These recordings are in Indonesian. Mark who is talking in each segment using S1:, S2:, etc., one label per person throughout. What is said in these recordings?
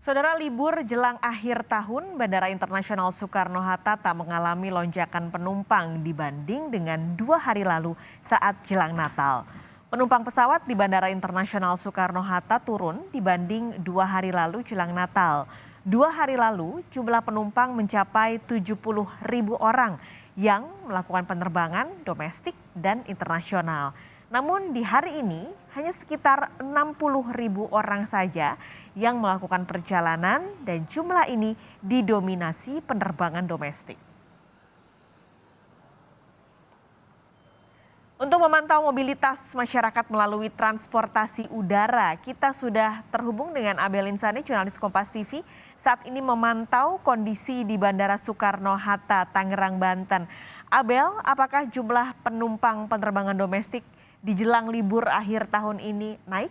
S1: Saudara, libur jelang akhir tahun, Bandara Internasional Soekarno-Hatta tak mengalami lonjakan penumpang dibanding dengan 2 hari lalu saat jelang Natal. Penumpang pesawat di Bandara Internasional Soekarno-Hatta turun dibanding 2 hari lalu jelang Natal. 2 hari lalu jumlah penumpang mencapai 70.000 orang yang melakukan penerbangan domestik dan internasional. Namun di hari ini hanya sekitar 60.000 orang saja yang melakukan perjalanan dan jumlah ini didominasi penerbangan domestik. Untuk memantau mobilitas masyarakat melalui transportasi udara, kita sudah terhubung dengan Abel Insani, jurnalis Kompas TV. Saat ini memantau kondisi di Bandara Soekarno-Hatta, Tangerang, Banten. Abel, apakah jumlah penumpang penerbangan domestik di jelang libur akhir tahun ini naik?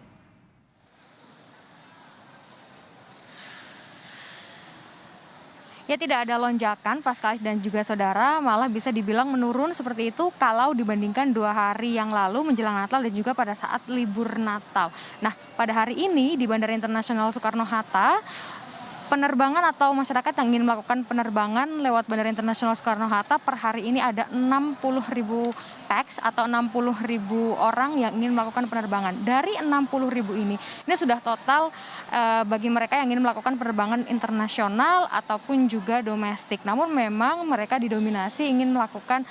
S2: Ya, tidak ada lonjakan Paskalis dan juga saudara, malah bisa dibilang menurun seperti itu kalau dibandingkan 2 hari yang lalu menjelang Natal dan juga pada saat libur Natal. Nah, pada hari ini di Bandara Internasional Soekarno-Hatta, penerbangan atau masyarakat yang ingin melakukan penerbangan lewat Bandara Internasional Soekarno-Hatta per hari ini ada 60.000 pax atau 60.000 orang yang ingin melakukan penerbangan. Dari 60.000 ini sudah total bagi mereka yang ingin melakukan penerbangan internasional ataupun juga domestik. Namun memang mereka didominasi ingin melakukan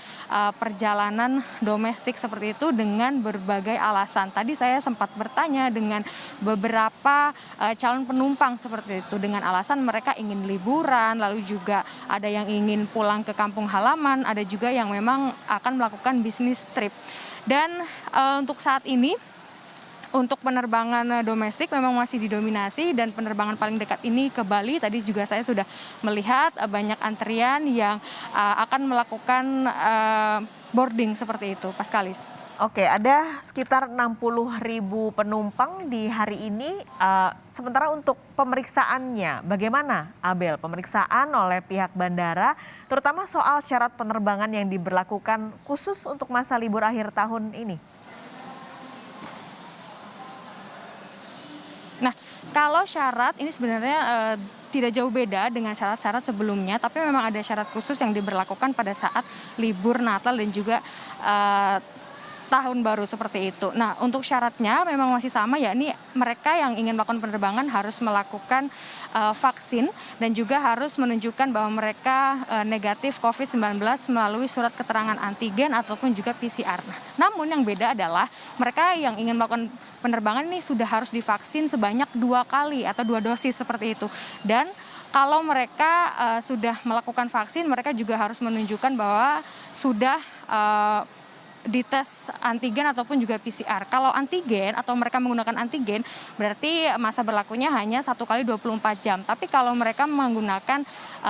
S2: perjalanan domestik seperti itu dengan berbagai alasan. Tadi saya sempat bertanya dengan beberapa calon penumpang seperti itu dengan alasan mereka ingin liburan, lalu juga ada yang ingin pulang ke kampung halaman, ada juga yang memang akan melakukan bisnis trip. Dan untuk saat ini, untuk penerbangan domestik memang masih didominasi dan penerbangan paling dekat ini ke Bali. Tadi juga saya sudah melihat banyak antrian yang akan melakukan boarding seperti itu, Paskalis.
S1: Oke, ada sekitar 60.000 penumpang di hari ini. Sementara untuk pemeriksaannya, bagaimana, Abel? Pemeriksaan oleh pihak bandara, terutama soal syarat penerbangan yang diberlakukan khusus untuk masa libur akhir tahun ini.
S2: Nah, kalau syarat ini sebenarnya tidak jauh beda dengan syarat-syarat sebelumnya, tapi memang ada syarat khusus yang diberlakukan pada saat libur Natal dan juga tahun baru seperti itu. Nah, untuk syaratnya memang masih sama, yakni mereka yang ingin melakukan penerbangan harus melakukan vaksin dan juga harus menunjukkan bahwa mereka negatif COVID-19 melalui surat keterangan antigen ataupun juga PCR. Namun yang beda adalah mereka yang ingin melakukan penerbangan ini sudah harus divaksin sebanyak 2 kali atau 2 dosis seperti itu. Dan kalau mereka sudah melakukan vaksin, mereka juga harus menunjukkan bahwa sudah dites antigen ataupun juga PCR. Kalau antigen atau mereka menggunakan antigen berarti masa berlakunya hanya 1 kali 24 jam. Tapi kalau mereka menggunakan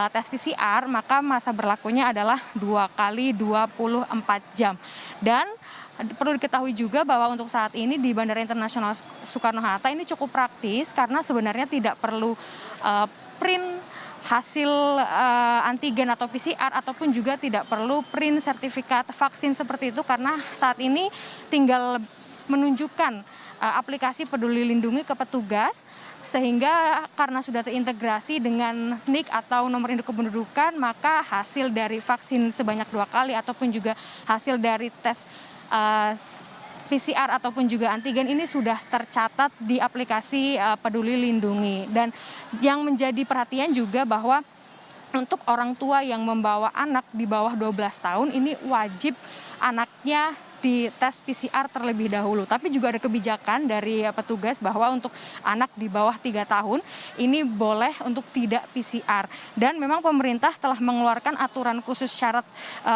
S2: tes PCR maka masa berlakunya adalah 2 kali 24 jam. Dan perlu diketahui juga bahwa untuk saat ini di Bandara Internasional Soekarno-Hatta ini cukup praktis karena sebenarnya tidak perlu print hasil antigen atau PCR ataupun juga tidak perlu print sertifikat vaksin seperti itu karena saat ini tinggal menunjukkan aplikasi Peduli Lindungi ke petugas sehingga karena sudah terintegrasi dengan NIK atau nomor induk kependudukan maka hasil dari vaksin sebanyak 2 kali ataupun juga hasil dari tes PCR ataupun juga antigen ini sudah tercatat di aplikasi Peduli Lindungi. Dan yang menjadi perhatian juga bahwa untuk orang tua yang membawa anak di bawah 12 tahun ini wajib anaknya dites PCR terlebih dahulu. Tapi juga ada kebijakan dari petugas bahwa untuk anak di bawah 3 tahun ini boleh untuk tidak PCR. Dan memang pemerintah telah mengeluarkan aturan khusus syarat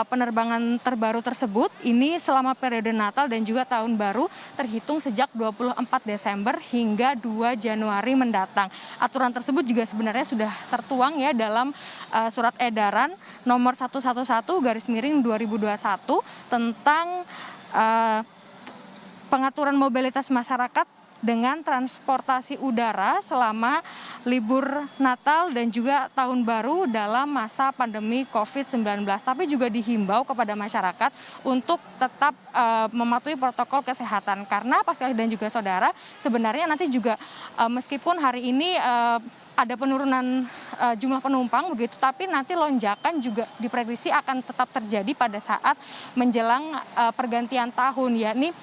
S2: penerbangan terbaru tersebut. Ini selama periode Natal dan juga Tahun Baru terhitung sejak 24 Desember hingga 2 Januari mendatang. Aturan tersebut juga sebenarnya sudah tertuang ya dalam surat edaran nomor 111/2021 tentang pengaturan mobilitas masyarakat dengan transportasi udara selama libur Natal dan juga Tahun Baru dalam masa pandemi COVID-19. Tapi juga dihimbau kepada masyarakat untuk tetap mematuhi protokol kesehatan. Karena Pak Sekali dan juga saudara, sebenarnya nanti juga meskipun hari ini ada penurunan jumlah penumpang begitu, tapi nanti lonjakan juga diprediksi akan tetap terjadi pada saat menjelang pergantian tahun, yakni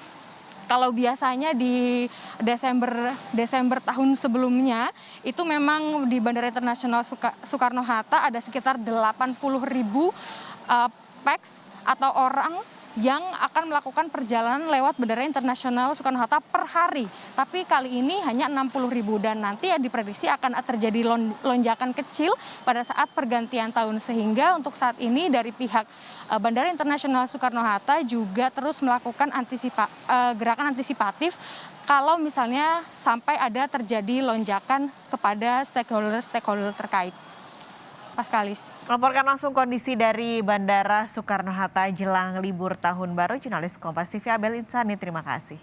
S2: kalau biasanya di Desember tahun sebelumnya itu memang di Bandara Internasional Soekarno-Hatta ada sekitar 80.000 pax atau orang yang akan melakukan perjalanan lewat Bandara Internasional Soekarno-Hatta per hari. Tapi kali ini hanya 60.000 dan nanti diprediksi akan terjadi lonjakan kecil pada saat pergantian tahun. Sehingga untuk saat ini dari pihak Bandara Internasional Soekarno-Hatta juga terus melakukan gerakan antisipatif kalau misalnya sampai ada terjadi lonjakan kepada stakeholder terkait. Paskalis.
S1: Melaporkan langsung kondisi dari Bandara Soekarno-Hatta jelang libur tahun baru, jurnalis Kompas TV Abel Insani, terima kasih.